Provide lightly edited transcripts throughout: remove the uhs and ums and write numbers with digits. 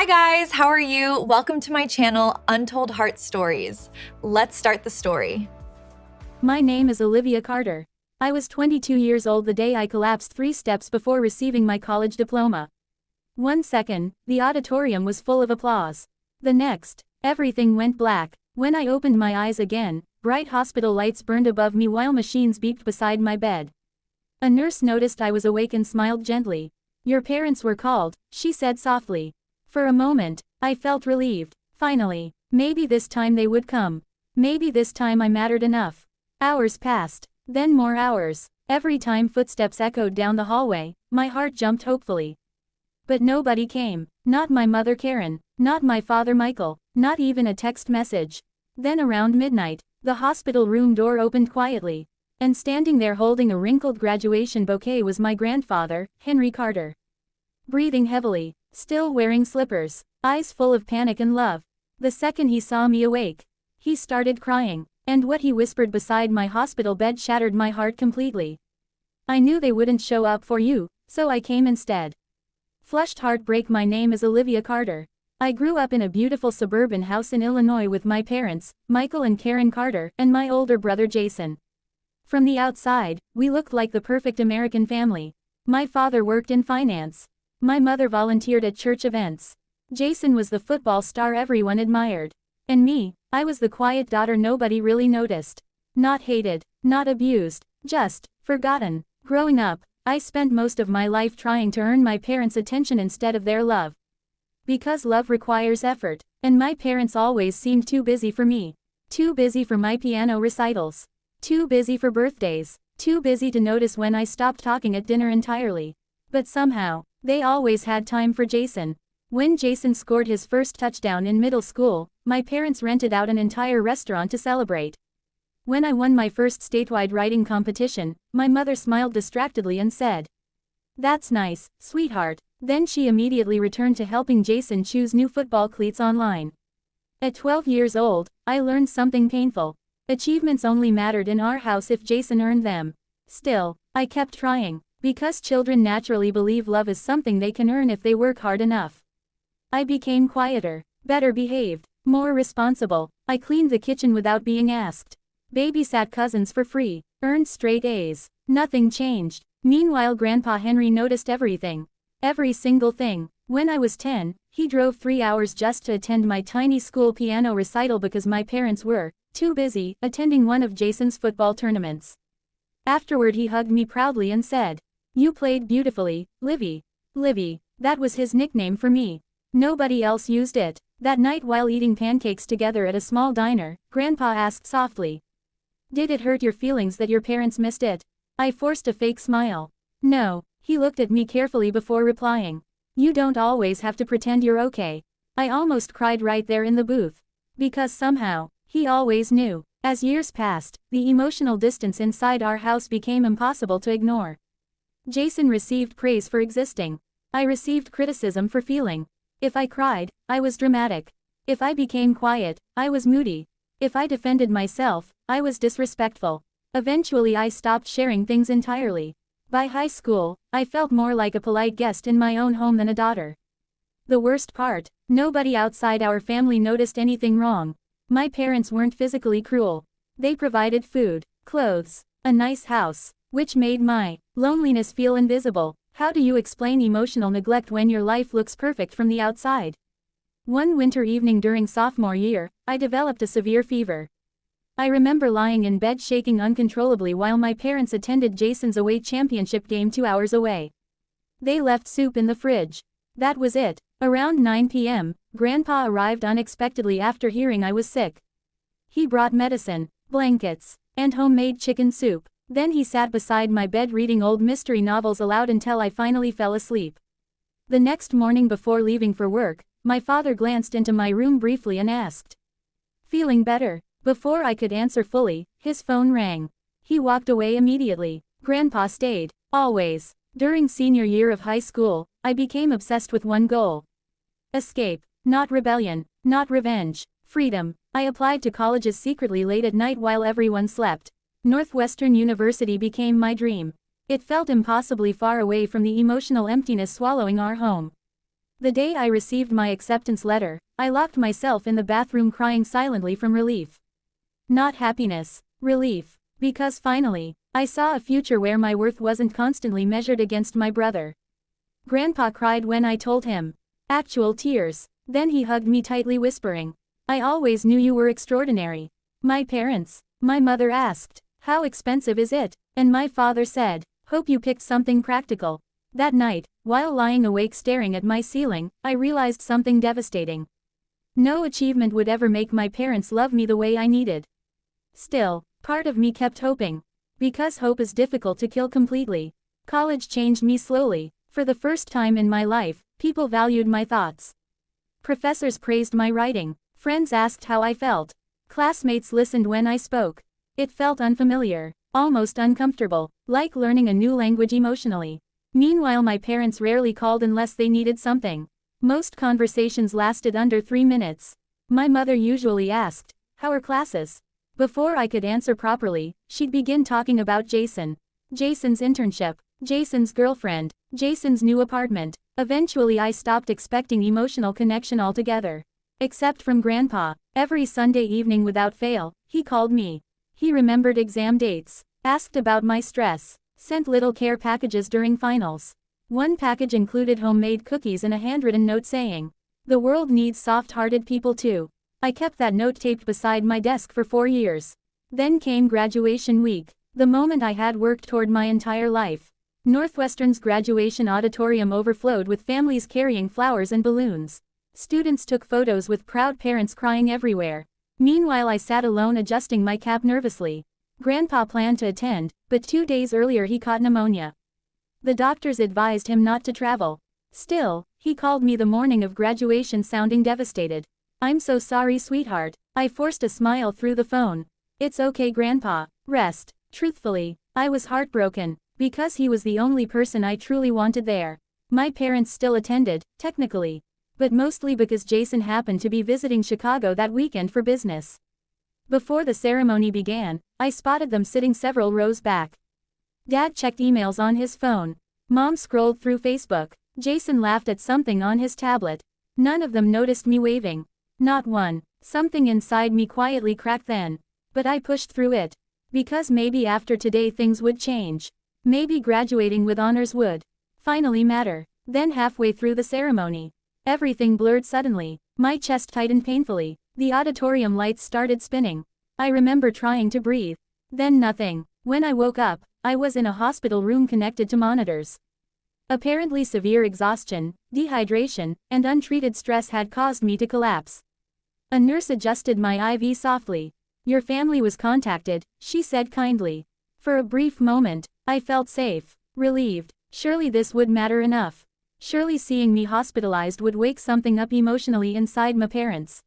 Hi guys, how are you? Welcome to my channel, Untold Heart Stories. Let's start the story. My name is Olivia Carter. I was 22 years old the day I collapsed 3 steps before receiving my college diploma. 1 second, the auditorium was full of applause. The next, everything went black. When I opened my eyes again, bright hospital lights burned above me while machines beeped beside my bed. A nurse noticed I was awake and smiled gently. "Your parents were called," she said softly. For a moment, I felt relieved. Finally, maybe this time they would come. Maybe this time I mattered enough. Hours passed, then more hours. Every time footsteps echoed down the hallway, my heart jumped hopefully. But nobody came. Not my mother Karen, not my father Michael, not even a text message. Then around midnight, the hospital room door opened quietly. And standing there holding a wrinkled graduation bouquet was my grandfather, Henry Carter. Breathing heavily, still wearing slippers, eyes full of panic and love. The second he saw me awake, he started crying, and what he whispered beside my hospital bed shattered my heart completely. "I knew they wouldn't show up for you, so I came instead." Flushed heartbreak. My name is Olivia Carter. I grew up in a beautiful suburban house in Illinois with my parents, Michael and Karen Carter, and my older brother Jason. From the outside, we looked like the perfect American family. My father worked in finance. My mother volunteered at church events. Jason was the football star everyone admired. And me, I was the quiet daughter nobody really noticed. Not hated, not abused, just forgotten. Growing up, I spent most of my life trying to earn my parents' attention instead of their love. Because love requires effort, and my parents always seemed too busy for me. Too busy for my piano recitals. Too busy for birthdays. Too busy to notice when I stopped talking at dinner entirely. But somehow, they always had time for Jason. When Jason scored his first touchdown in middle school, my parents rented out an entire restaurant to celebrate. When I won my first statewide writing competition, my mother smiled distractedly and said, "That's nice, sweetheart." Then she immediately returned to helping Jason choose new football cleats online. At 12 years old, I learned something painful. Achievements only mattered in our house if Jason earned them. Still, I kept trying. Because children naturally believe love is something they can earn if they work hard enough. I became quieter, better behaved, more responsible. I cleaned the kitchen without being asked. Babysat cousins for free, earned straight A's. Nothing changed. Meanwhile, Grandpa Henry noticed everything. Every single thing. When I was 10, he drove 3 hours just to attend my tiny school piano recital because my parents were too busy attending one of Jason's football tournaments. Afterward, he hugged me proudly and said, "You played beautifully, Livy." Livy, that was his nickname for me. Nobody else used it. That night while eating pancakes together at a small diner, Grandpa asked softly, "Did it hurt your feelings that your parents missed it?" I forced a fake smile. "No." He looked at me carefully before replying, "You don't always have to pretend you're okay." I almost cried right there in the booth. Because somehow, he always knew. As years passed, the emotional distance inside our house became impossible to ignore. Jason received praise for existing. I received criticism for feeling. If I cried, I was dramatic. If I became quiet, I was moody. If I defended myself, I was disrespectful. Eventually, I stopped sharing things entirely. By high school, I felt more like a polite guest in my own home than a daughter. The worst part, nobody outside our family noticed anything wrong. My parents weren't physically cruel. They provided food, clothes, a nice house, which made my loneliness feel invisible. How do you explain emotional neglect when your life looks perfect from the outside? One winter evening during sophomore year, I developed a severe fever. I remember lying in bed shaking uncontrollably while my parents attended Jason's away championship game 2 hours away. They left soup in the fridge. That was it. Around 9 p.m., Grandpa arrived unexpectedly after hearing I was sick. He brought medicine, blankets, and homemade chicken soup. Then he sat beside my bed reading old mystery novels aloud until I finally fell asleep. The next morning before leaving for work, my father glanced into my room briefly and asked, "Feeling better?" Before I could answer fully, his phone rang. He walked away immediately. Grandpa stayed, always. During senior year of high school, I became obsessed with one goal. Escape. Not rebellion, not revenge. Freedom. I applied to colleges secretly late at night while everyone slept. Northwestern University became my dream. It felt impossibly far away from the emotional emptiness swallowing our home. The day I received my acceptance letter, I locked myself in the bathroom crying silently from relief. Not happiness, relief. Because finally, I saw a future where my worth wasn't constantly measured against my brother. Grandpa cried when I told him. Actual tears. Then he hugged me tightly whispering, "I always knew you were extraordinary." My parents. My mother asked, "How expensive is it?" And my father said, "Hope you picked something practical." That night, while lying awake staring at my ceiling, I realized something devastating. No achievement would ever make my parents love me the way I needed. Still, part of me kept hoping. Because hope is difficult to kill completely. College changed me slowly. For the first time in my life, people valued my thoughts. Professors praised my writing. Friends asked how I felt. Classmates listened when I spoke. It felt unfamiliar, almost uncomfortable, like learning a new language emotionally. Meanwhile, my parents rarely called unless they needed something. Most conversations lasted under 3 minutes. My mother usually asked, "How are classes?" Before I could answer properly, she'd begin talking about Jason. Jason's internship, Jason's girlfriend, Jason's new apartment. Eventually I stopped expecting emotional connection altogether. Except from Grandpa. Every Sunday evening without fail, he called me. He remembered exam dates, asked about my stress, sent little care packages during finals. One package included homemade cookies and a handwritten note saying, "The world needs soft-hearted people too." I kept that note taped beside my desk for 4 years. Then came graduation week, the moment I had worked toward my entire life. Northwestern's graduation auditorium overflowed with families carrying flowers and balloons. Students took photos with proud parents crying everywhere. Meanwhile I sat alone adjusting my cap nervously. Grandpa planned to attend, but 2 days earlier he caught pneumonia. The doctors advised him not to travel. Still, he called me the morning of graduation sounding devastated. "I'm so sorry, sweetheart." I forced a smile through the phone. "It's okay, Grandpa. Rest." Truthfully, I was heartbroken, because he was the only person I truly wanted there. My parents still attended, technically, but mostly because Jason happened to be visiting Chicago that weekend for business. Before the ceremony began, I spotted them sitting several rows back. Dad checked emails on his phone. Mom scrolled through Facebook. Jason laughed at something on his tablet. None of them noticed me waving. Not one. Something inside me quietly cracked then. But I pushed through it. Because maybe after today things would change. Maybe graduating with honors would finally matter. Then halfway through the ceremony, everything blurred suddenly. My chest tightened painfully. The auditorium lights started spinning. I remember trying to breathe. Then nothing. When I woke up, I was in a hospital room connected to monitors. Apparently severe exhaustion, dehydration, and untreated stress had caused me to collapse. A nurse adjusted my IV softly. "Your family was contacted," she said kindly. For a brief moment, I felt safe, relieved. Surely this would matter enough. Surely seeing me hospitalized would wake something up emotionally inside my parents.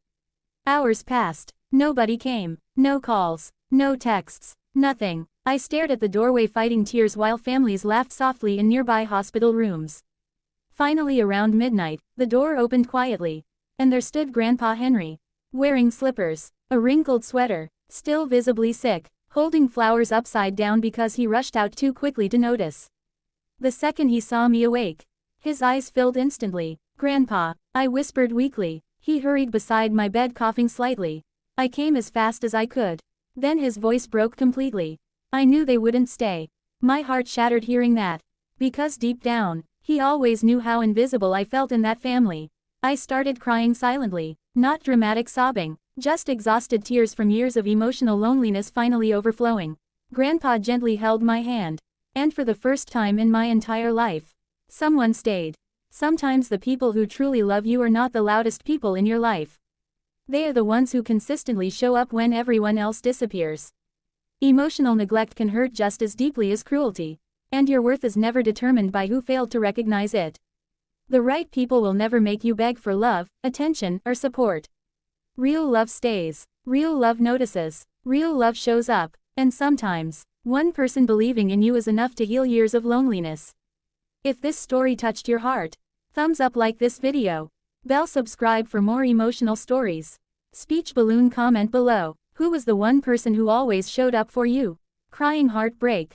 Hours passed. Nobody came. No calls. No texts. Nothing. I stared at the doorway fighting tears while families laughed softly in nearby hospital rooms. Finally around midnight, the door opened quietly. And there stood Grandpa Henry. Wearing slippers, a wrinkled sweater, still visibly sick, holding flowers upside down because he rushed out too quickly to notice. The second he saw me awake, his eyes filled instantly. "Grandpa," I whispered weakly. He hurried beside my bed coughing slightly. I came as fast as I could. Then his voice broke completely. I knew they wouldn't stay. My heart shattered hearing that. Because deep down, he always knew how invisible I felt in that family. I started crying silently, not dramatic sobbing, just exhausted tears from years of emotional loneliness finally overflowing. Grandpa gently held my hand. And for the first time in my entire life, someone stayed. Sometimes the people who truly love you are not the loudest people in your life. They are the ones who consistently show up when everyone else disappears. Emotional neglect can hurt just as deeply as cruelty. And your worth is never determined by who failed to recognize it. The right people will never make you beg for love, attention, or support. Real love stays. Real love notices. Real love shows up. And sometimes, one person believing in you is enough to heal years of loneliness. If this story touched your heart, thumbs up, like this video. Bell, subscribe for more emotional stories. Speech balloon, comment below. Who was the one person who always showed up for you? Crying heartbreak.